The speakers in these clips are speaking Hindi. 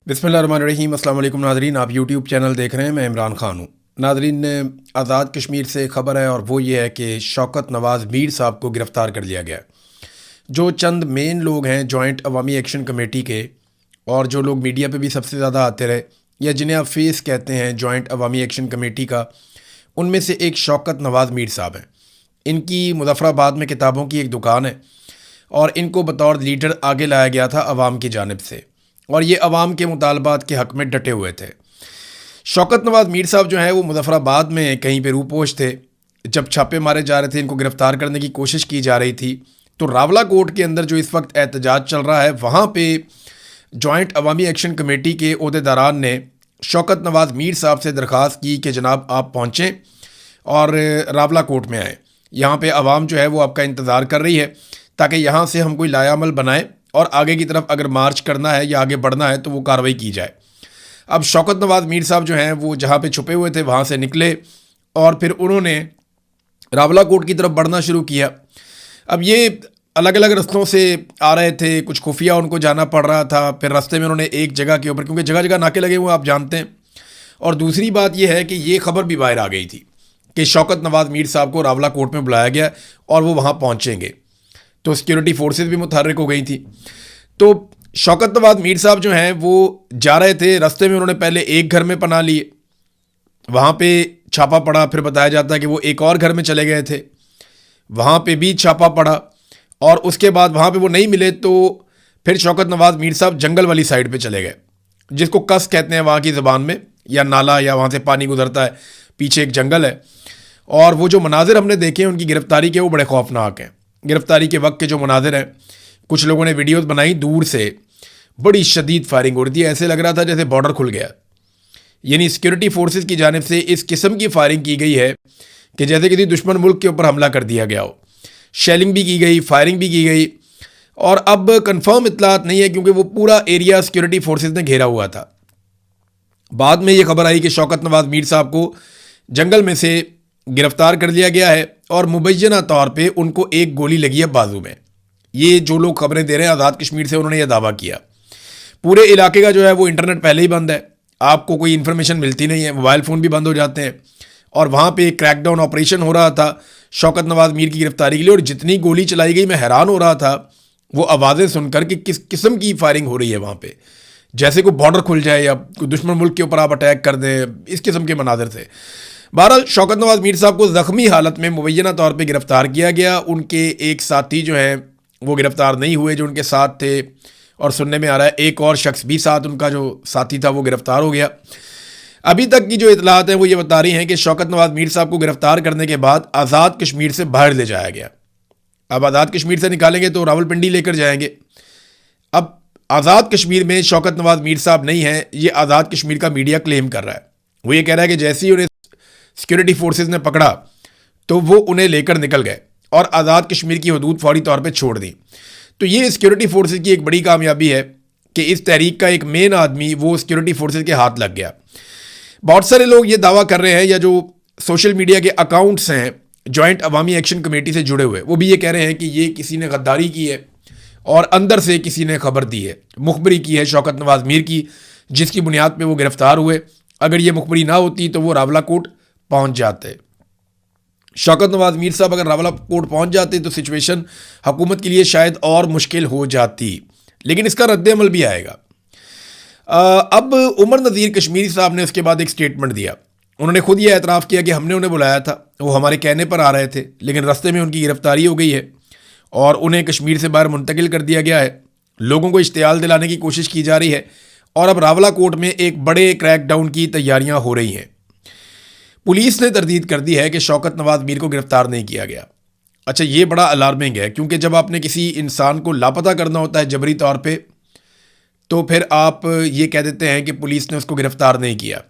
बिस्मिल्लाहिर्रहमानिर्रहीम। अस्सलाम वालेकुम नाज़रीन, आप यूट्यूब चैनल देख रहे हैं। मैं इमरान ख़ान हूँ। नाज़रीन, आज़ाद कश्मीर से ख़बर है और वो ये है कि शौकत नवाज़ मीर साहब को गिरफ़्तार कर लिया गया। जो चंद मेन लोग हैं जॉइंट अवामी एक्शन कमेटी के, और जो लोग मीडिया पे भी सबसे ज़्यादा आते रहे या जिन्हें आप फेस कहते हैं जॉइंट अवामी एक्शन कमेटी का, उनमें से एक शौकत नवाज़ मीर साहब हैं। इनकी मुज़फ़्फ़राबाद में किताबों की एक दुकान है और इनको बतौर लीडर आगे लाया गया था अवाम की जानिब से, और ये अवाम के मुतालबात के हक़ में डटे हुए थे। शौकत नवाज़ मीर साहब जो हैं वो मुज़फ़्फ़राबाद में कहीं पे रूपोश थे। जब छापे मारे जा रहे थे, इनको गिरफ़्तार करने की कोशिश की जा रही थी, तो रावला कोर्ट के अंदर जो इस वक्त एहतजाज चल रहा है, वहाँ पे जॉइंट अवामी एक्शन कमेटी के ओहदेदारान ने शौकत नवाज़ मीर साहब से दरख्वास्त की कि जनाब आप पहुँचें और रावला कोर्ट में आएँ। यहाँ पे अवाम जो है वो आपका इंतज़ार कर रही है ताकि यहाँ से हम कोई लायामल बनाएं और आगे की तरफ अगर मार्च करना है या आगे बढ़ना है तो वो कार्रवाई की जाए। अब शौकत नवाज़ मीर साहब जो हैं वो जहाँ पे छुपे हुए थे वहाँ से निकले और फिर उन्होंने रावला कोर्ट की तरफ बढ़ना शुरू किया। अब ये अलग अलग रास्तों से आ रहे थे, कुछ खुफिया उनको जाना पड़ रहा था। फिर रास्ते में उन्होंने एक जगह के ऊपर, क्योंकि जगह जगह नाके लगे हुए आप जानते हैं, और दूसरी बात यह है कि ये खबर भी बाहर आ गई थी कि शौकत नवाज़ मीर साहब को रावला कोर्ट में बुलाया गया और वो वहाँ पहुँचेंगे, तो सिक्योरिटी फोर्सेस भी मुतहर्रिक हो गई थी। तो शौकत नवाज़ मीर साहब जो हैं वो जा रहे थे, रास्ते में उन्होंने पहले एक घर में पनाह लिए, वहाँ पे छापा पड़ा। फिर बताया जाता है कि वो एक और घर में चले गए थे, वहाँ पे भी छापा पड़ा, और उसके बाद वहाँ पे वो नहीं मिले तो फिर शौकत नवाज़ मीर साहब जंगल वाली साइड पे चले गए, जिसको कस कहते हैं वहाँ की ज़बान में, या नाला, या वहाँ से पानी गुजरता है, पीछे एक जंगल है। और वो जो मनाजिर हमने देखे हैं उनकी गिरफ़्तारी के, वो बड़े खौफनाक हैं। गिरफ़्तारी के वक्त के जो मनाजिर हैं, कुछ लोगों ने वीडियोज़ बनाई, दूर से बड़ी शदीद फायरिंग हो रही थी, ऐसे लग रहा था जैसे बॉर्डर खुल गया। यानी सिक्योरिटी फोर्सेस की जानिब से इस किस्म की फायरिंग की गई है कि जैसे किसी दुश्मन मुल्क के ऊपर हमला कर दिया गया हो। शेलिंग भी की गई, फायरिंग भी की गई, और अब कंफर्म इतलात नहीं है क्योंकि वो पूरा एरिया सिक्योरिटी फोर्सेस ने घेरा हुआ था। बाद में ये खबर आई कि शौकत नवाज़ मीर साहब को जंगल में से गिरफ़्तार कर लिया गया है और मुबैना तौर पे उनको एक गोली लगी है बाजू में। ये जो लोग खबरें दे रहे हैं आज़ाद कश्मीर से, उन्होंने ये दावा किया। पूरे इलाके का जो है वो इंटरनेट पहले ही बंद है, आपको कोई इन्फॉर्मेशन मिलती नहीं है, मोबाइल फ़ोन भी बंद हो जाते हैं, और वहाँ पे एक क्रैकडाउन ऑपरेशन हो रहा था शौकत नवाज़ मीर की गिरफ़्तारी के लिए। और जितनी गोली चलाई गई, मैं हैरान हो रहा था वो आवाज़ें सुनकर कि किस किस्म की फायरिंग हो रही है वहाँ पर, जैसे कोई बॉर्डर खुल जाए या कोई दुश्मन मुल्क के ऊपर आप अटैक कर दें, इस किस्म के मनाजिर थे। बहरहाल शौकत नवाज़ मीर साहब को ज़ख्मी हालत में मुबैना तौर पे गिरफ़्तार किया गया। उनके एक साथी जो हैं वो गिरफ़्तार नहीं हुए जो उनके साथ थे, और सुनने में आ रहा है एक और शख्स भी साथ, उनका जो साथी था वो गिरफ़्तार हो गया। अभी तक की जो इतलात हैं वो ये बता रही हैं कि शौकत नवाज़ मीर साहब को गिरफ़्तार करने के बाद आज़ाद कश्मीर से बाहर ले जाया गया। अब आज़ाद कश्मीर से निकालेंगे तो रावलपिंडी लेकर जाएंगे। अब आज़ाद कश्मीर में शौकत नवाज़ मीर साहब नहीं हैं, ये आज़ाद कश्मीर का मीडिया क्लेम कर रहा है। वो ये कह रहा है कि जैसे ही उन्हें सिक्योरिटी फोर्सेस ने पकड़ा तो वो उन्हें लेकर निकल गए और आज़ाद कश्मीर की हदूद फौरी तौर पे छोड़ दी। तो ये सिक्योरिटी फोर्सेस की एक बड़ी कामयाबी है कि इस तहरीक का एक मेन आदमी वो सिक्योरिटी फोर्सेस के हाथ लग गया। बहुत सारे लोग ये दावा कर रहे हैं, या जो सोशल मीडिया के अकाउंट्स हैं जॉइंट अवामी एक्शन कमेटी से जुड़े हुए, वो भी ये कह रहे हैं कि ये किसी ने गद्दारी की है और अंदर से किसी ने खबर दी है, मुखबरी की है शौकत नवाज़ मीर की, जिसकी बुनियाद पर वो गिरफ़्तार हुए। अगर ये मुखबरी ना होती तो वो रावला कोर्ट पहुंच जाते। शौकत नवाज़ मीर साहब अगर रावला कोर्ट पहुंच जाते तो सिचुएशन हुकूमत के लिए शायद और मुश्किल हो जाती, लेकिन इसका रद्द-ए-अमल भी आएगा। अब उमर नज़ीर कश्मीरी साहब ने उसके बाद एक स्टेटमेंट दिया। उन्होंने खुद ये एतराफ़ किया कि हमने उन्हें बुलाया था, वो हमारे कहने पर आ रहे थे, लेकिन रास्ते में उनकी गिरफ़्तारी हो गई है और उन्हें कश्मीर से बाहर मुंतकिल कर दिया गया है। लोगों को इश्तियाल दिलाने की कोशिश की जा रही है और अब रावला कोर्ट में एक बड़े क्रैकडाउन की तैयारियाँ हो रही हैं। पुलिस ने तरदीद कर दी है कि शौकत नवाज़ मीर को गिरफ़्तार नहीं किया गया। अच्छा, ये बड़ा अलार्मिंग है, क्योंकि जब आपने किसी इंसान को लापता करना होता है जबरी तौर पे, तो फिर आप ये कह देते हैं कि पुलिस ने उसको गिरफ़्तार नहीं किया,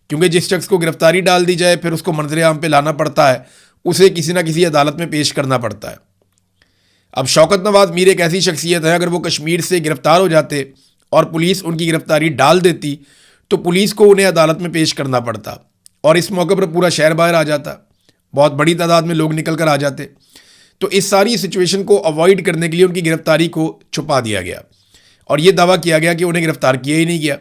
क्योंकि जिस शख्स को गिरफ़्तारी डाल दी जाए फिर उसको मंजर आम पे लाना पड़ता है, उसे किसी ना किसी अदालत में पेश करना पड़ता है। अब शौकत नवाज़ मीर एक ऐसी शख्सियत है, अगर वो कश्मीर से गिरफ़्तार हो जाते और पुलिस उनकी गिरफ़्तारी डाल देती तो पुलिस को उन्हें अदालत में पेश करना पड़ता, और इस मौके पर पूरा शहर बाहर आ जाता, बहुत बड़ी तादाद में लोग निकल कर आ जाते। तो इस सारी सिचुएशन को अवॉइड करने के लिए उनकी गिरफ़्तारी को छुपा दिया गया और ये दावा किया गया कि उन्हें गिरफ्तार किया ही नहीं गया।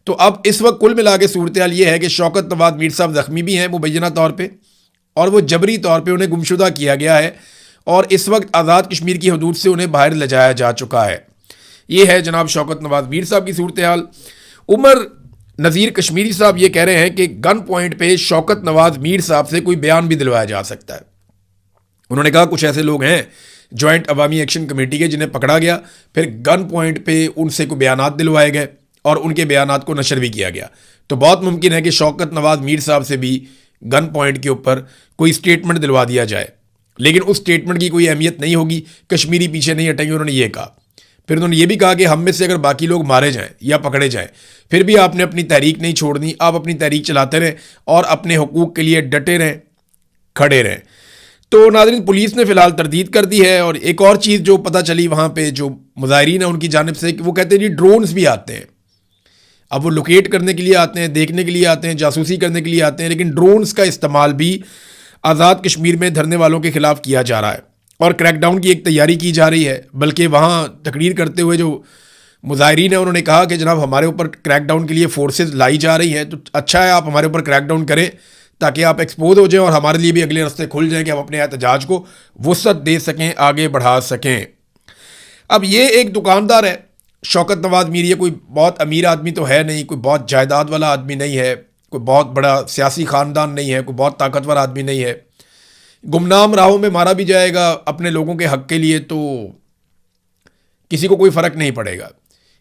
तो अब इस वक्त कुल मिला के सूरत हाल ये है कि शौकत नवाज मीर साहब ज़ख्मी भी हैं मुबैना तौर पर, और वो जबरी तौर पर उन्हें गुमशुदा किया गया है और इस वक्त आज़ाद कश्मीर की हदूद से उन्हें बाहर ले जाया जा चुका है। ये है जनाब शौकत नवाज मीर साहब की सूरत हाल। उमर नज़ीर कश्मीरी साहब ये कह रहे हैं कि गन पॉइंट पे शौकत नवाज मीर साहब से कोई बयान भी दिलवाया जा सकता है। उन्होंने कहा कुछ ऐसे लोग हैं जॉइंट अवामी एक्शन कमेटी के जिन्हें पकड़ा गया, फिर गन पॉइंट पे उनसे कोई बयानात दिलवाए गए और उनके बयानात को नशर भी किया गया। तो बहुत मुमकिन है कि शौकत नवाज मीर साहब से भी गन पॉइंट के ऊपर कोई स्टेटमेंट दिलवा दिया जाए, लेकिन उस स्टेटमेंट की कोई अहमियत नहीं होगी। कश्मीरी पीछे नहीं हटेंगे, उन्होंने ये कहा। फिर उन्होंने ये भी कहा कि हम में से अगर बाकी लोग मारे जाएं या पकड़े जाएं, फिर भी आपने अपनी तहरीक नहीं छोड़नी, आप अपनी तहरीक चलाते रहें और अपने हुकूक के लिए डटे रहें, खड़े रहें। तो नाज़रीन, पुलिस ने फिलहाल तरदीद कर दी है। और एक और चीज़ जो पता चली वहाँ पे जो मुज़ाहिरीन है उनकी जानिब से, कि वो कहते हैं जी ड्रोन्स भी आते हैं। अब वो लोकेट करने के लिए आते हैं, देखने के लिए आते हैं, जासूसी करने के लिए आते हैं, लेकिन ड्रोन्स का इस्तेमाल भी आज़ाद कश्मीर में धरने वालों के खिलाफ किया जा रहा है और क्रैकडाउन की एक तैयारी की जा रही है। बल्कि वहाँ तकरीर करते हुए जो मुज़ाहिरीन है उन्होंने कहा कि जनाब हमारे ऊपर क्रैकडाउन के लिए फोर्सेस लाई जा रही हैं, तो अच्छा है आप हमारे ऊपर क्रैकडाउन करें ताकि आप एक्सपोज हो जाएं और हमारे लिए भी अगले रास्ते खुल जाएं कि हम अपने एहतजाज को वुसअत दे सकें, आगे बढ़ा सकें। अब ये एक दुकानदार है शौकत नवाज मीर, ये कोई बहुत अमीर आदमी तो है नहीं, कोई बहुत जायदाद वाला आदमी नहीं है, कोई बहुत बड़ा सियासी ख़ानदान नहीं है, कोई बहुत ताकतवर आदमी नहीं है। गुमनाम राहों में मारा भी जाएगा अपने लोगों के हक़ के लिए तो किसी को कोई फ़र्क नहीं पड़ेगा।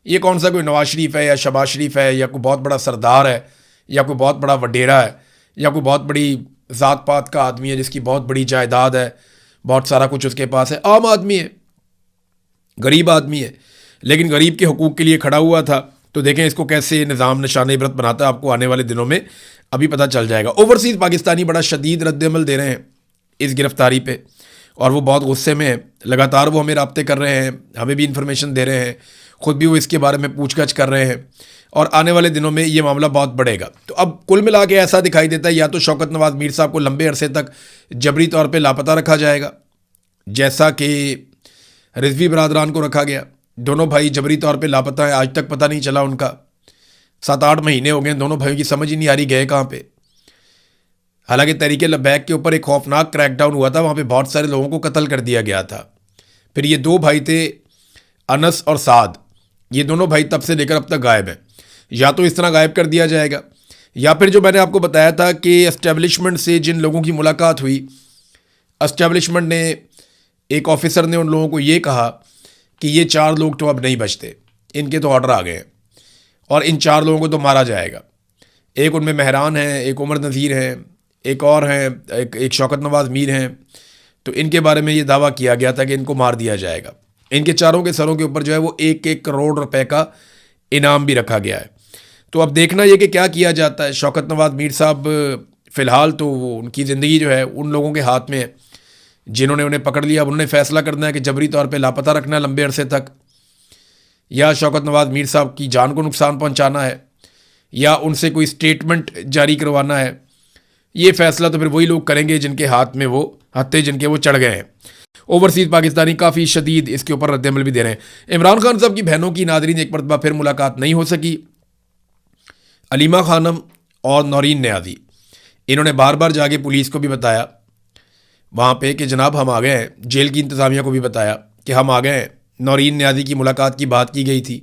ये कौन सा कोई नवाज शरीफ है या शहबाज शरीफ है या कोई बहुत बड़ा सरदार है या कोई बहुत बड़ा वडेरा है या कोई बहुत बड़ी ज़ात पात का आदमी है जिसकी बहुत बड़ी जायदाद है, बहुत सारा कुछ उसके पास है। आम आदमी है, गरीब आदमी है, लेकिन गरीब के हुकूक के लिए खड़ा हुआ था। तो देखें इसको कैसे निज़ाम निशान इबरत बनाता है, आपको आने वाले दिनों में अभी पता चल जाएगा। ओवरसीज़ पाकिस्तानी बड़ा शदीद रद्दअमल दे रहे हैं इस गिरफ्तारी पे और वो बहुत गुस्से में है। लगातार वो हमें राब्ते कर रहे हैं, हमें भी इंफॉर्मेशन दे रहे हैं, ख़ुद भी वो इसके बारे में पूछगछ कर रहे हैं और आने वाले दिनों में ये मामला बहुत बढ़ेगा। तो अब कुल मिला के ऐसा दिखाई देता है या तो शौकत नवाज मीर साहब को लंबे अरसे तक जबरी तौर पर लापता रखा जाएगा, जैसा कि रिजवी बरादरान को रखा गया। दोनों भाई जबरी तौर पे लापता हैं, आज तक पता नहीं चला उनका। 7-8 महीने हो गए दोनों भाइयों की समझ ही नहीं आ रही गए कहाँ पे। हालांकि तहरीक लब्बैक के ऊपर एक खौफनाक क्रैकडाउन हुआ था, वहाँ पे बहुत सारे लोगों को कत्ल कर दिया गया था। फिर ये 2 भाई थे अनस और साद, ये दोनों भाई तब से लेकर अब तक गायब हैं। या तो इस तरह गायब कर दिया जाएगा या फिर जो मैंने आपको बताया था कि एस्टेब्लिशमेंट से जिन लोगों की मुलाकात हुई, एस्टेब्लिशमेंट ने, एक ऑफिसर ने उन लोगों को ये कहा कि ये 4 लोग तो अब नहीं बचते, इनके तो ऑर्डर आ गए हैं और इन 4 लोगों को तो मारा जाएगा। एक उनमें मेहरान है, एक उमर नज़ीर हैं, एक और हैं, एक शौकत नवाज मीर हैं। तो इनके बारे में ये दावा किया गया था कि इनको मार दिया जाएगा। इनके चारों के सरों के ऊपर जो है वो 1-1 करोड़ रुपए का इनाम भी रखा गया है। तो अब देखना ये कि क्या किया जाता है। शौकत नवाज मीर साहब फ़िलहाल तो उनकी ज़िंदगी जो है उन लोगों के हाथ में है जिन्होंने उन्हें पकड़ लिया। अब उन्होंने फ़ैसला करना है कि जबरी तौर पे लापता रखना है लंबे अरसे तक, या शौकत नवाज मीर साहब की जान को नुकसान पहुंचाना है, या उनसे कोई स्टेटमेंट जारी करवाना है। ये फ़ैसला तो फिर वही लोग करेंगे जिनके हाथ में वो हत्थे, जिनके वो चढ़ गए हैं। ओवरसीज़ पाकिस्तानी काफ़ी शदीद इसके ऊपर रद्दअमल भी दे रहे हैं। इमरान खान साहब की बहनों की नादरीन एक मरतबा फिर मुलाकात नहीं हो सकी। अलीमा खानम और नौरीन न्याज़ी, इन्होंने बार बार जाके पुलिस को भी बताया वहाँ पे कि जनाब हम आ गए हैं, जेल की इंतज़ामिया को भी बताया कि हम आ गए हैं, नौरीन न्याज़ी की मुलाकात की बात की गई थी,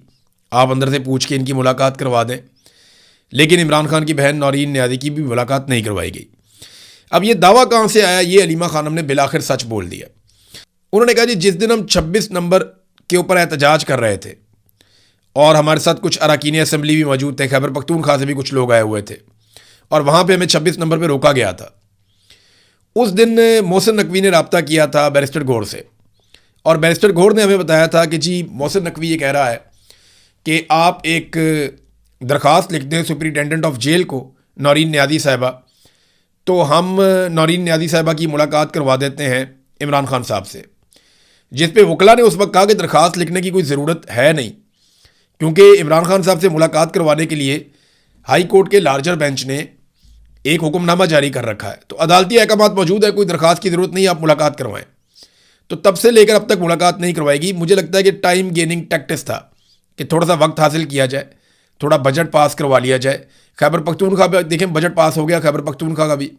आप अंदर से पूछ के इनकी मुलाकात करवा दें। लेकिन इमरान खान की बहन नौरीन न्याज़ी की भी मुलाकात नहीं करवाई गई। अब ये दावा कहाँ से आया, ये अलीमा खानम ने बिलाखिर सच बोल दिया। उन्होंने कहा जी जिस दिन हम 26 नंबर के ऊपर एहतजाज कर रहे थे और हमारे साथ कुछ अरकान असम्बली भी मौजूद थे, खैबर पख्तूनख्वा से भी कुछ लोग आए हुए थे और वहाँ पर हमें 26 नंबर पर रोका गया था। उस दिन मोहसिन नकवी ने रब्ता किया था बैरिस्टर गौर से और बैरिस्टर गौर ने हमें बताया था कि जी मोहसिन नकवी ये कह रहा है कि आप एक दरख्वास्त लिख दें सुपरिटेंडेंट ऑफ जेल को, नौरीन न्याज़ी साहिबा, तो हम नौरीन न्याज़ी साहिबा की मुलाकात करवा देते हैं इमरान खान साहब से। जिस पे वकला ने उस वक्त कहा कि दरख्वास्त लिखने की कोई ज़रूरत है नहीं, क्योंकि इमरान खान साहब से मुलाकात करवाने के लिए हाई कोर्ट के लार्जर बेंच ने एक हुक्मनामा जारी कर रखा है, तो अदालती अहकामात मौजूद है, कोई दरख्वास्त की ज़रूरत नहीं, आप मुलाकात करवाएं। तो तब से लेकर अब तक मुलाकात नहीं करवाएगी। मुझे लगता है कि टाइम गेनिंग टैक्टिस था कि थोड़ा सा वक्त हासिल किया जाए, थोड़ा बजट पास करवा लिया जाए। खैबर पख्तूनख्वा भी देखें बजट पास हो गया खैबर पख्तूनख्वा का भी,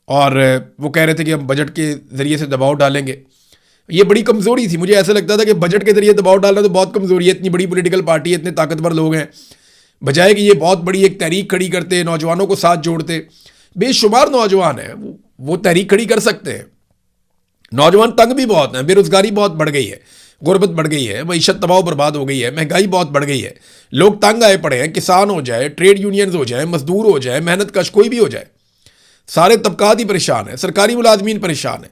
और वो कह रहे थे कि हम बजट के ज़रिए से दबाव डालेंगे। ये बड़ी कमज़ोरी थी, मुझे ऐसा लगता था कि बजट के ज़रिए दबाव डालना तो बहुत कमज़ोरी है, इतनी बड़ी पॉलिटिकल पार्टी है, इतने ताकतवर लोग हैं, बजाय कि ये बहुत बड़ी एक तहरीक खड़ी करते, नौजवानों को साथ जोड़ते। बेशुमार नौजवान हैं, वो तहरीक खड़ी कर सकते हैं। नौजवान तंग भी बहुत हैं, बेरोज़गारी बहुत बढ़ गई है, गुर्बत बढ़ गई है, मईशत तबाह बर्बाद हो गई है, महंगाई बहुत बढ़ गई है, लोग तंग आए पड़े हैं। किसान हो जाए, ट्रेड यूनियंस हो जाए, मजदूर हो जाए, मेहनत कश कोई भी हो जाए, सारे तबकात ही परेशान है। सरकारी मुलाजमीन परेशान है,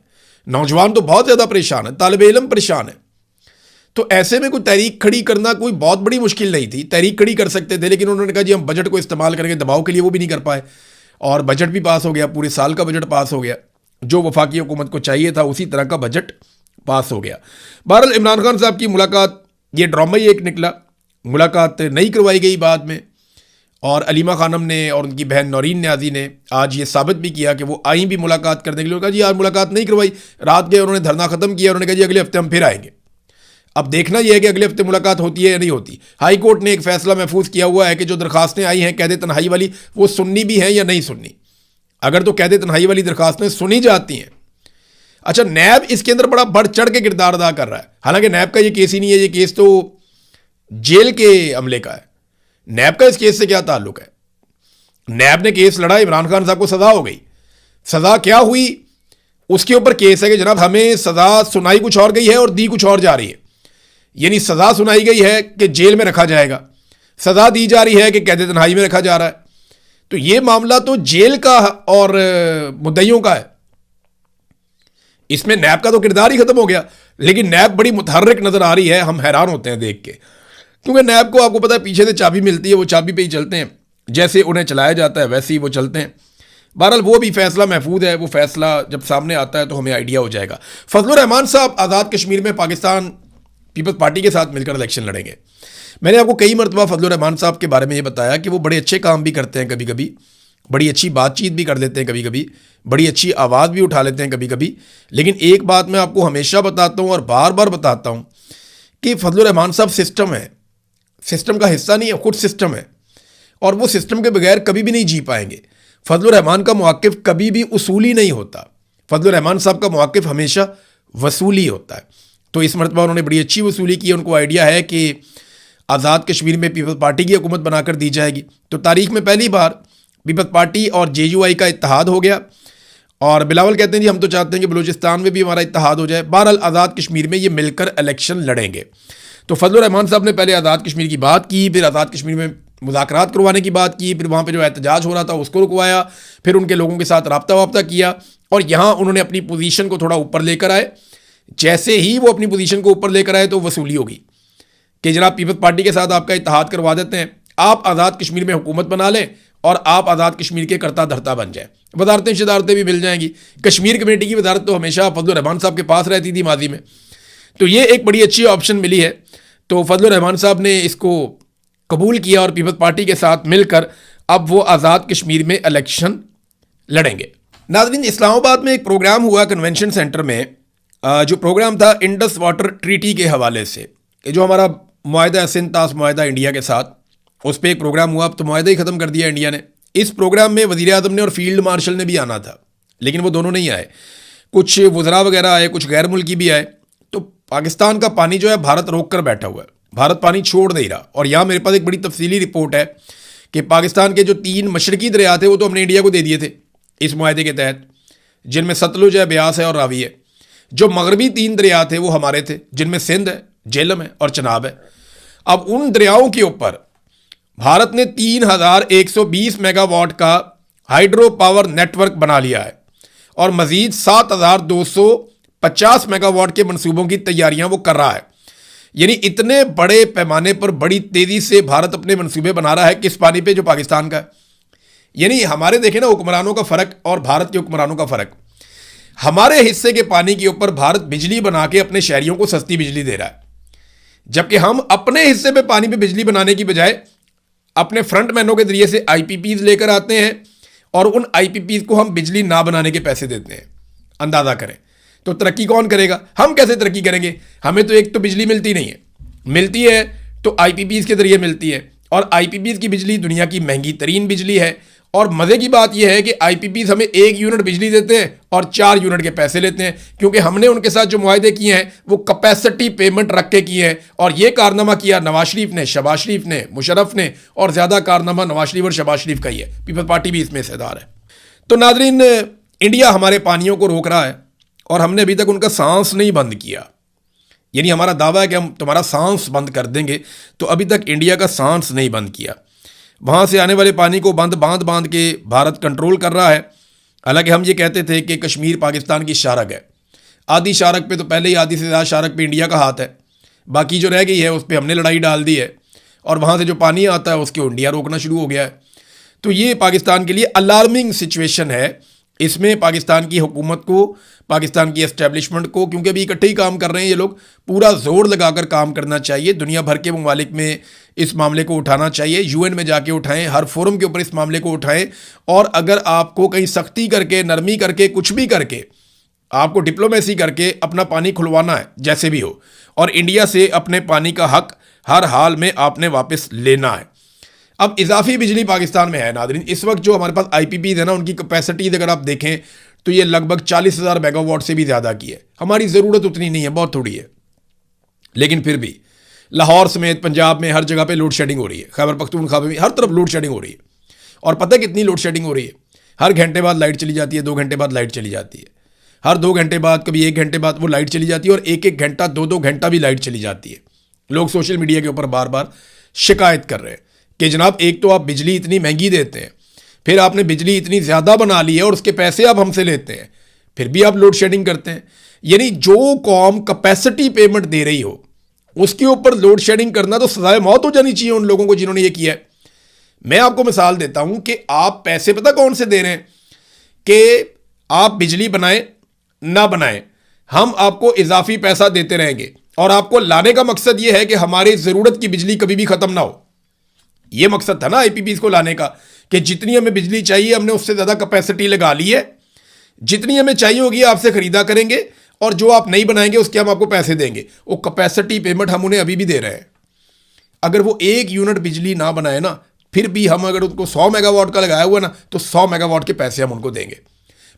नौजवान तो बहुत ज़्यादा परेशान है, तालिब इल्म परेशान है। तो ऐसे में कोई तहरीक खड़ी करना कोई बहुत बड़ी मुश्किल नहीं थी, तहरीक खड़ी कर सकते थे। लेकिन उन्होंने कहा जी हम बजट को इस्तेमाल करेंगे दबाव के लिए, वो भी नहीं कर पाए और बजट भी पास हो गया, पूरे साल का बजट पास हो गया। जो वफाकी हुकूमत को चाहिए था उसी तरह का बजट पास हो गया। बहरहाल इमरान खान साहब की मुलाकात, ये ड्रामा ही एक निकला, मुलाकात नहीं करवाई गई बाद में। और अलीमा खानम ने और उनकी बहन नौरीन न्याजी ने आज ये साबित भी किया कि वो आई भी मुलाकात करने के लिए। कहा जी आज मुलाकात नहीं करवाई, रात गए उन्होंने धरना ख़त्म किया, उन्होंने कहा जी अगले हफ्ते हम फिर आएंगे। अब देखना यह है कि अगले हफ्ते मुलाकात होती है या नहीं होती। हाई कोर्ट ने एक फैसला महफूज किया हुआ है कि जो दरखास्तें आई हैं कैद तन्हाई वाली, वो सुननी भी हैं या नहीं सुननी। अगर तो कैद तन्हाई वाली दरखास्तें सुनी जाती हैं, अच्छा नैब इसके अंदर बड़ा बढ़ चढ़ के किरदार अदा कर रहा है। हालांकि नैब का ये केस ही नहीं है, ये केस तो जेल के अमले का है। नैब का इस केस से क्या ताल्लुक है? नैब ने केस लड़ा, इमरान खान साहब को सजा हो गई। सजा क्या हुई उसके ऊपर केस है कि जनाब हमें सजा सुनाई कुछ और गई है और दी कुछ और जा रही है। यानी सजा सुनाई गई है कि जेल में रखा जाएगा, सजा दी जा रही है कि कैद तन्हाई में रखा जा रहा है। तो यह मामला तो जेल का और मुद्दइयों का है, इसमें नैब का तो किरदार ही खत्म हो गया। लेकिन नैब बड़ी मुतहर्रिक नजर आ रही है, हम हैरान होते हैं देख के, क्योंकि नैब को आपको पता है पीछे से चाबी मिलती है, वो चाबी पे ही चलते हैं, जैसे उन्हें चलाया जाता है वैसे ही वो चलते हैं। बहरहाल वो भी फैसला महफूज है, वो फैसला जब सामने आता है तो हमें आइडिया हो जाएगा। फजलुर रहमान साहब आज़ाद कश्मीर में पाकिस्तान पीपल्स पार्टी के साथ मिलकर इलेक्शन लड़ेंगे। मैंने आपको कई मरतबा फजलुर रहमान साहब के बारे में ये बताया कि वो बड़े अच्छे काम भी करते हैं, कभी कभी बड़ी अच्छी बातचीत भी कर लेते हैं, कभी कभी बड़ी अच्छी आवाज़ भी उठा लेते हैं कभी कभी। लेकिन एक बात मैं आपको हमेशा बताता हूँ और बार बार बताता हूँ कि फजलुर रहमान साहब सिस्टम है, सिस्टम का हिस्सा नहीं है, खुद सिस्टम है, और वो सिस्टम के बगैर कभी भी नहीं जी पाएंगे। फजलुर रहमान का मौक़िफ़ कभी भी उसूली नहीं होता, फजलुर रहमान साहब का मौक़िफ़ हमेशा वसूली होता है। तो इस मरतबा उन्होंने बड़ी अच्छी वसूली की, उनको आइडिया है कि आज़ाद कश्मीर में पीपल्स पार्टी की हुकूमत बनाकर दी जाएगी। तो तारीख में पहली बार पीपल्स पार्टी और JUI का इत्तेहाद हो गया, और बिलावल कहते हैं जी हम तो चाहते हैं कि बलूचिस्तान में भी हमारा इत्तेहाद हो जाए। बहरहाल आज़ाद कश्मीर में ये मिलकर इलेक्शन लड़ेंगे। तो फजलुर रहमान साहब ने पहले आज़ाद कश्मीर की बात की, फिर आज़ाद कश्मीर में मुज़ाकरात करवाने की बात की, फिर वहाँ पे जो एहतजाज हो रहा था उसको रुकवाया, फिर उनके लोगों के साथ रब्ता वाब्ता किया, और यहाँ उन्होंने अपनी पोजीशन को थोड़ा ऊपर लेकर आए। जैसे ही वो अपनी पोजीशन को ऊपर लेकर आए तो वसूली होगी कि जनाब पीपल्स पार्टी के साथ आपका इत्तेहाद करवा देते हैं, आप आज़ाद कश्मीर में हुकूमत बना लें और आप आज़ाद कश्मीर के करता धरता बन जाए, वजारतें शदारतें भी मिल जाएंगी। कश्मीर कमेटी की वजारत तो हमेशा फजलुर रहमान साहब के पास रहती थी माजी में, तो ये एक बड़ी अच्छी ऑप्शन मिली है। तो फजलुर रहमान साहब ने इसको कबूल किया और पीपल्स पार्टी के साथ मिलकर अब वो आज़ाद कश्मीर में इलेक्शन लड़ेंगे। नाज़रीन, इस्लामाबाद में एक प्रोग्राम हुआ कन्वेंशन सेंटर में, जो प्रोग्राम था इंडस वाटर ट्रीटी के हवाले से, जो हमारा मुआहदा सिंध तास मुआहदा इंडिया के साथ, उस पर एक प्रोग्राम हुआ। अब तो मुआहदा ही ख़त्म कर दिया इंडिया ने। इस प्रोग्राम में वज़ीर आज़म ने और फील्ड मार्शल ने भी आना था, लेकिन वो दोनों नहीं आए। कुछ वज़रा वगैरह आए, कुछ गैर मुल्की भी आए। तो पाकिस्तान का पानी जो है भारत रोक कर बैठा हुआ है, भारत पानी छोड़ नहीं रहा। और यहाँ मेरे पास एक बड़ी तफसीली रिपोर्ट है कि पाकिस्तान के जो 3 मशरकी दरिया थे वो तो हमने इंडिया को दे दिए थे इस मुआहदे के तहत, जिनमें सतलुज है, ब्यास है और रावी है। जो मगरबी 3 दरिया थे वो हमारे थे, जिनमें सिंध है, झेलम है और चनाब है। अब उन दरियाओं के ऊपर भारत ने 3120 मेगावाट का हाइड्रो पावर नेटवर्क बना लिया है और मजीद 7250 मेगावाट के मंसूबों की तैयारियां वो कर रहा है। यानी इतने बड़े पैमाने पर बड़ी तेजी से भारत अपने मंसूबे बना रहा है, किस पानी पे? जो पाकिस्तान का है। यानी हमारे देखें ना हुक्मरानों का फ़र्क और भारत के हुक्मरानों का फ़र्क। हमारे हिस्से के पानी के ऊपर भारत बिजली बना के अपने शहरियों को सस्ती बिजली दे रहा है, जबकि हम अपने हिस्से पे पानी पे बिजली बनाने की बजाय अपने फ्रंटमैनों के जरिए से IPPs लेकर आते हैं और उन IPPs को हम बिजली ना बनाने के पैसे देते हैं। अंदाज़ा करें तो तरक्की कौन करेगा? हम कैसे तरक्की करेंगे? हमें तो एक तो बिजली मिलती नहीं है, मिलती है तो आईपीपीज़ के ज़रिए मिलती है, और आईपीपीज़ की बिजली दुनिया की महंगी तरीन बिजली है। और मज़े की बात यह है कि आईपीपीज़ हमें 1 यूनिट बिजली देते हैं और 4 यूनिट के पैसे लेते हैं, क्योंकि हमने उनके साथ जो मुआहदे किए हैं वो कैपेसिटी पेमेंट रख के किए हैं। और ये कारनामा किया नवाज शरीफ ने, शहबाज शरीफ ने, मुशर्रफ ने, और ज़्यादा कारनामा नवाज शरीफ और शहबाज शरीफ का ही है। पीपल्स पार्टी भी इसमें हिस्सेदार है। तो नाज़रीन, इंडिया हमारे पानियों को रोक रहा है और हमने अभी तक उनका सांस नहीं बंद किया। यानी हमारा दावा है कि हम तुम्हारा सांस बंद कर देंगे, तो अभी तक इंडिया का सांस नहीं बंद किया। वहाँ से आने वाले पानी को बांध के भारत कंट्रोल कर रहा है। हालांकि हम ये कहते थे कि कश्मीर पाकिस्तान की शारक है। आधी शारक पे तो पहले ही, आधी से ज़्यादा शारक पे इंडिया का हाथ है। बाकी जो रह गई है उस पर हमने लड़ाई डाल दी है, और वहाँ से जो पानी आता है उसको इंडिया रोकना शुरू हो गया है। तो ये पाकिस्तान के लिए अलार्मिंग सिचुएशन है। इसमें पाकिस्तान की हुकूमत को, पाकिस्तान की एस्टेब्लिशमेंट को, क्योंकि अभी इकट्ठे ही काम कर रहे हैं ये लोग, पूरा जोर लगाकर काम करना चाहिए। दुनिया भर के ममालिक में इस मामले को उठाना चाहिए, यूएन में जाके उठाएं, हर फोरम के ऊपर इस मामले को उठाएं। और अगर आपको कहीं सख्ती करके, नरमी करके, कुछ भी करके, आपको डिप्लोमेसी करके अपना पानी खुलवाना है जैसे भी हो, और इंडिया से अपने पानी का हक हर हाल में आपने वापस लेना है। अब इजाफी बिजली पाकिस्तान में है नादरीन। इस वक्त जो हमारे पास आईपीपीज़ है ना, उनकी कैपेसिटीज अगर आप देखें तो ये लगभग 40,000 मेगावाट से भी ज़्यादा की है। हमारी ज़रूरत उतनी नहीं है, बहुत थोड़ी है। लेकिन फिर भी लाहौर समेत पंजाब में हर जगह पे लोड शेडिंग हो रही है। खैबर पख्तूनख्वा में भी हर तरफ लोड शेडिंग हो रही है। और पता है कितनी लोड शेडिंग हो रही है? हर घंटे बाद लाइट चली जाती है, 2 घंटे बाद लाइट चली जाती है, हर 2 घंटे बाद, कभी 1 घंटे बाद वो लाइट चली जाती है, और 1-1 घंटा, 2-2 घंटा भी लाइट चली जाती है। लोग सोशल मीडिया के ऊपर बार बार शिकायत कर रहे हैं कि जनाब, एक तो आप बिजली इतनी महंगी देते हैं, फिर आपने बिजली इतनी ज़्यादा बना ली है और उसके पैसे आप हमसे लेते हैं, फिर भी आप लोड शेडिंग करते हैं। यानी जो कौम कैपेसिटी पेमेंट दे रही हो उसके ऊपर लोड शेडिंग करना, तो सजाए मौत हो जानी चाहिए उन लोगों को जिन्होंने ये किया है। मैं आपको मिसाल देता हूं कि आप पैसे पता कौन से दे रहे हैं कि आप बिजली बनाएं ना बनाएं, हम आपको इजाफी पैसा देते रहेंगे, और आपको लाने का मकसद यह है कि हमारी ज़रूरत की बिजली कभी भी ख़त्म ना हो। यह मकसद था ना आईपीपीज़ को लाने का, कि जितनी हमें बिजली चाहिए हमने उससे ज़्यादा कैपेसिटी लगा ली है, जितनी हमें चाहिए होगी आपसे ख़रीदा करेंगे, और जो आप नहीं बनाएंगे उसके हम आपको पैसे देंगे। वो कैपेसिटी पेमेंट हम उन्हें अभी भी दे रहे हैं। अगर वो 1 यूनिट बिजली ना बनाए ना, फिर भी हम अगर उनको 100 मेगावाट का लगाया हुआ ना, तो 100 मेगावाट के पैसे हम उनको देंगे।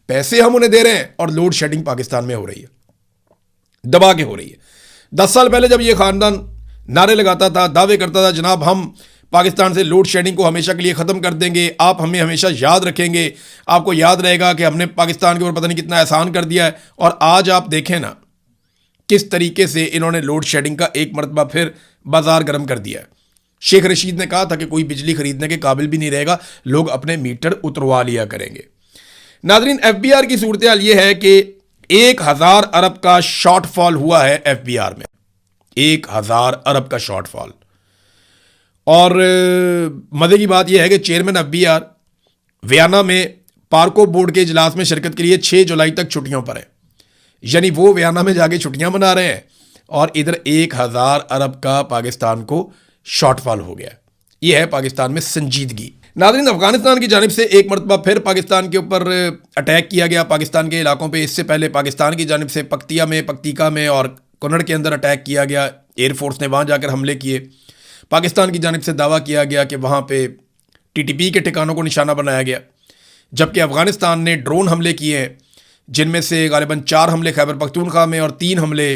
पैसे हम उन्हें दे रहे हैं, और लोड शेडिंग पाकिस्तान में हो रही है, दबा के हो रही है। 10 साल पहले जब ये खानदान नारे लगाता था, दावे करता था, जनाब हम पाकिस्तान से लोड शेडिंग को हमेशा के लिए ख़त्म कर देंगे, आप हमें हमेशा याद रखेंगे, आपको याद रहेगा कि हमने पाकिस्तान के ऊपर पता नहीं कितना एहसान कर दिया है। और आज आप देखें ना किस तरीके से इन्होंने लोड शेडिंग का एक मरतबा फिर बाजार गर्म कर दिया है। शेख रशीद ने कहा था कि कोई बिजली खरीदने के काबिल भी नहीं रहेगा, लोग अपने मीटर उतरवा लिया करेंगे। नाजरीन, एफबीआर की सूरत हाल ये है कि 1000 अरब का शॉर्टफॉल हुआ है एफबीआर में, 1000 अरब का शॉर्टफॉल। और मज़े की बात यह है कि चेयरमैन एफबीआर वियना में पार्को बोर्ड के इजलास में शिरकत के लिए 6 जुलाई तक छुट्टियों पर है। यानी वो वियना में जाके छुट्टियां मना रहे हैं, और इधर 1000 अरब का पाकिस्तान को शॉर्टफॉल हो गया। यह है पाकिस्तान में संजीदगी। नाज़रीन, अफगानिस्तान की जानिब से एक मरतबा फिर पाकिस्तान के ऊपर अटैक किया गया, पाकिस्तान के इलाकों पे। इससे पहले पाकिस्तान की जानिब से पक्तिका में और कन्नड़ के अंदर अटैक किया गया। एयरफोर्स ने वहाँ जाकर हमले किए। पाकिस्तान की जानिब से दावा किया गया कि वहाँ पे टीटीपी के ठिकानों को निशाना बनाया गया, जबकि अफ़गानिस्तान ने ड्रोन हमले किए हैं, जिनमें से गालिबन 4 हमले खैबर पख्तूनख्वा में और 3 हमले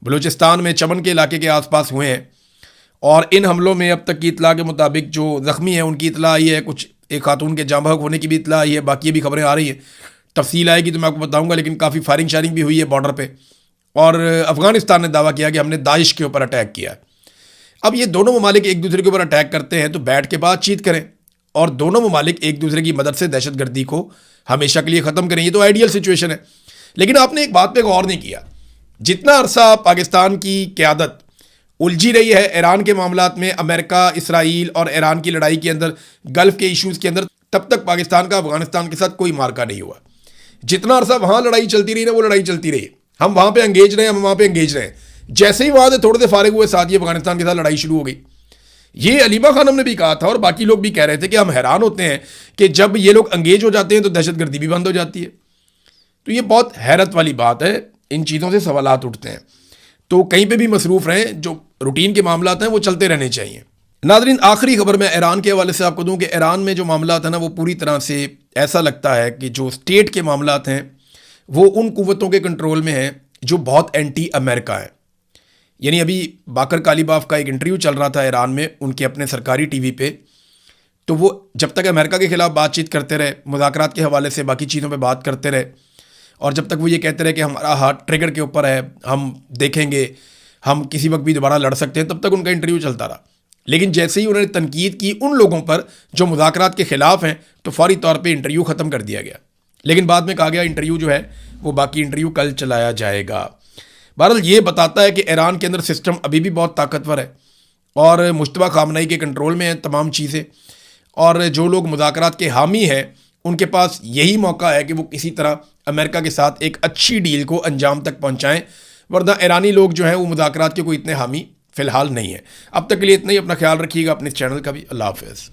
बलूचिस्तान में चमन के इलाके के आसपास हुए हैं। और इन हमलों में अब तक की इतला के मुताबिक जो ज़ख्मी है उनकी इतला आई है, कुछ एक खातून के जाँ बहक होने की भी इतला आई है। बाकी भी खबरें आ रही हैं, तफसील आएगी तो मैं आपको बताऊँगा। लेकिन काफ़ी फायरिंग शायरिंग भी हुई है बॉर्डर पर, और अफ़गानिस्तान ने दावा किया कि हमने दाइश के ऊपर अटैक किया। अब ये दोनों ममालिक एक दूसरे के ऊपर अटैक करते हैं तो बैठ के बातचीत करें, और दोनों ममालिक एक दूसरे की मदद से दहशतगर्दी को हमेशा के लिए ख़त्म करें। ये तो आइडियल सिचुएशन है। लेकिन आपने एक बात पे गौर नहीं किया, जितना अरसा पाकिस्तान की क़यादत उलझी रही है ईरान के मामलात में, अमेरिका, इसराइल और ईरान की लड़ाई के अंदर, गल्फ़ के इशूज़ के अंदर, तब तक पाकिस्तान का अफ़गानिस्तान के साथ कोई मार्का नहीं हुआ। जितना अरसा वहाँ लड़ाई चलती रही ना, वो लड़ाई चलती रही, हम वहाँ पर एंगेज रहे, हम वहाँ पर एंगेज रहे। जैसे ही वहाँ से थोड़े से फारिग हुए, साथ ही अफगानिस्तान के साथ लड़ाई शुरू हो गई। ये अलीमा खानम ने भी कहा था, और बाकी लोग भी कह रहे थे कि हम हैरान होते हैं कि जब ये लोग एंगेज हो जाते हैं तो दहशतगर्दी भी बंद हो जाती है। तो ये बहुत हैरत वाली बात है, इन चीज़ों से सवालात उठते हैं। तो कहीं पे भी मसरूफ़ रहें, जो रूटीन के मामला हैं वो चलते रहने चाहिए। नाज़रीन, आखिरी खबर मैं ईरान के हवाले से आपको दूं कि ईरान में जो मामला है ना वो पूरी तरह से ऐसा लगता है कि जो स्टेट के मामला हैं वो उन कुव्वतों के कंट्रोल में हैं जो बहुत एंटी अमेरिका हैं। यानी अभी बाकर कालीबाफ का एक इंटरव्यू चल रहा था ईरान में उनके अपने सरकारी टीवी पे, तो वो जब तक अमेरिका के ख़िलाफ़ बातचीत करते रहे, मुज़ाकरात के हवाले से बाकी चीज़ों पे बात करते रहे, और जब तक वो ये कहते रहे कि हमारा हाथ ट्रिगर के ऊपर है, हम देखेंगे, हम किसी वक्त भी दोबारा लड़ सकते हैं, तब तक उनका इंटरव्यू चलता रहा। लेकिन जैसे ही उन्होंने तनकीद की उन लोगों पर जो मुज़ाकरात के ख़िलाफ़ हैं, तो फौरी तौर पे इंटरव्यू ख़त्म कर दिया गया। लेकिन बाद में कहा गया इंटरव्यू जो है वो बाकी इंटरव्यू कल चलाया जाएगा। बहरहाल ये बताता है कि ईरान के अंदर सिस्टम अभी भी बहुत ताकतवर है और मुश्तबा खामनई के कंट्रोल में है तमाम चीज़ें, और जो लोग मुज़ाकरात के हामी हैं उनके पास यही मौका है कि वो किसी तरह अमेरिका के साथ एक अच्छी डील को अंजाम तक पहुँचाएँ, वरना ईरानी लोग जो हैं वो मुज़ाकरात के कोई इतने हामी फ़िलहाल नहीं है। अब तक के लिए इतना ही। अपना ख्याल रखिएगा, अपने चैनल का भी। अल्लाह हाफ़िज़।